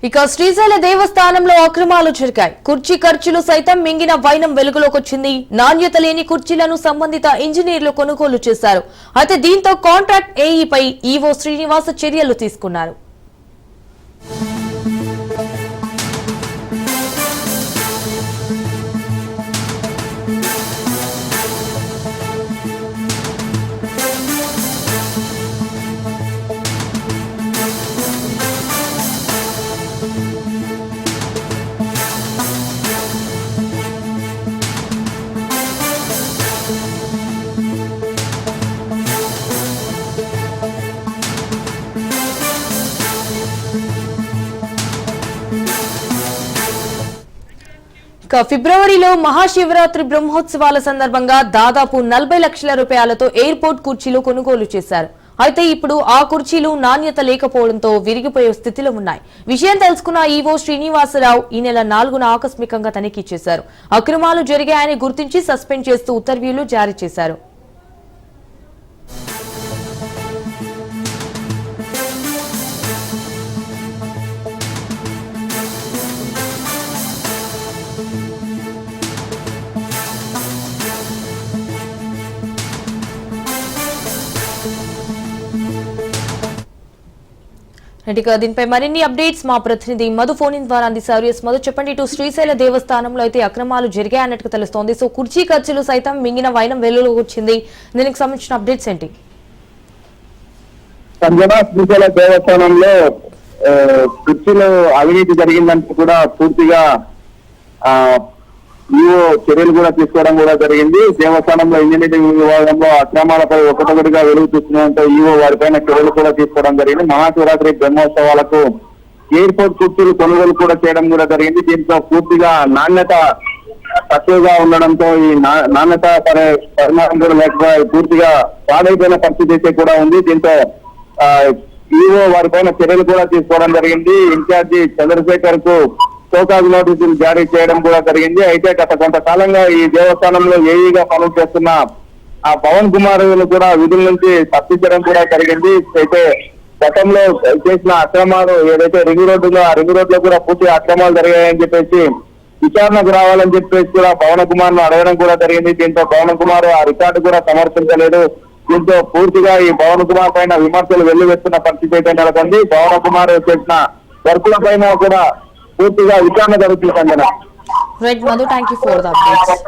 ఇక శ్రీశైల దేవస్థానంలో అక్రమాలు జరిగాయి. కుర్చీ ఖర్చులు సైతం మింగిన వైనం వెలుగులోకొచ్చింది. నాణ్యత లేని కుర్చీలను సంబంధిత ఇంజనీర్లు కొనుగోలు చేశారు. అయితే దీంతో కాంట్రాక్ట్ ఏఈపై ఈవో శ్రీనివాస చర్యలు తీసుకున్నారు. ఫిబ్రవరిలో మహాశివరాత్రి బ్రహ్మోత్సవాల సందర్భంగా దాదాపు 40 లక్షల రూపాయలతో ఎయిర్పోర్ట్ కుర్చీలు కొనుగోలు చేశారు. అయితే ఇప్పుడు ఆ కుర్చీలు నాణ్యత లేకపోవడంతో విరిగిపోయే స్థితిలో ఉన్నాయి. విషయం తెలుసుకున్న ఈవో శ్రీనివాసరావు ఈ నెల 4న ఆకస్మికంగా తనిఖీ చేశారు. అక్రమాలు జరిగాయని గుర్తించి సస్పెండ్ చేస్తూ ఉత్తర్వులు జారీ చేశారు. దీనిపై మరిన్ని అప్డేట్స్ మా ప్రతినిధి మధు ఫోన్ ఇన్ ద్వారా అందిస్తారు. మధు, చెప్పండి, ఇటు శ్రీశైల దేవస్థానంలో అయితే అక్రమాలు జరిగాయన్నట్టుగా తెలుస్తోంది. సో కుర్చీ ఖర్చులు సైతం మింగిన వైనం వెలుగులోకి వచ్చింది. దీనికి సంబంధించిన అప్డేట్స్ ఏంటి? శ్రీశైల దేవస్థానంలో కుర్చీలో అవినీతి జరిగిందంటే కూడా పూర్తిగా ఈవో చర్యలు కూడా తీసుకోవడం కూడా జరిగింది. దేవస్థానంలో ఇంజనీరింగ్ విభాగంలో అక్రమాలపై ఒకటొకటిగా వెలుగు చూస్తున్నంత ఈవో వారిపైన చర్యలు కూడా తీసుకోవడం జరిగింది. మహాశివరాత్రి బ్రహ్మోత్సవాలకు ఎయిర్పోర్ట్ కుర్చీలు కొనుగోలు కూడా చేయడం కూడా జరిగింది. దీంతో పూర్తిగా నాణ్యత తక్కువగా ఉండడంతో ఈ నాణ్యత పరిమాణం కూడా లేకపోయి పూర్తిగా పాడైపోయిన పరిస్థితి అయితే కూడా ఉంది. దీంతో ఈవో వారిపైన చర్యలు కూడా తీసుకోవడం జరిగింది. ఇన్ఛార్జి చంద్రశేఖర్ కు షోకాజ్ నోటీసులు జారీ చేయడం కూడా జరిగింది. అయితే గత కొంతకాలంగా ఈ దేవస్థానంలో ఏఈగా పనులు చేస్తున్న ఆ పవన్ కుమార్ కూడా విధుల నుంచి తప్పించడం కూడా జరిగింది. అయితే గతంలో చేసిన అక్రమాలు ఏదైతే రింగ్ రోడ్డు ఉందో ఆ రింగ్ రోడ్ లో కూడా పూర్తి అక్రమాలు జరిగాయని చెప్పేసి విచారణకు రావాలని చెప్పేసి కూడా పవన్ కుమార్ ను అడగడం కూడా జరిగింది. దీంతో పవన్ కుమార్ ఆ రికార్డు కూడా సమర్పించలేదు. దీంతో పూర్తిగా ఈ పవన్ కుమార్ పైన విమర్శలు వెల్లువెత్తున్న పరిస్థితి అయితే నెలకొంది. పవన్ కుమార్ చేసిన వర్కుల పైన కూడా పూర్తిగా విచారణ జరుగుతుంది. Right Madhu, thank you for the updates.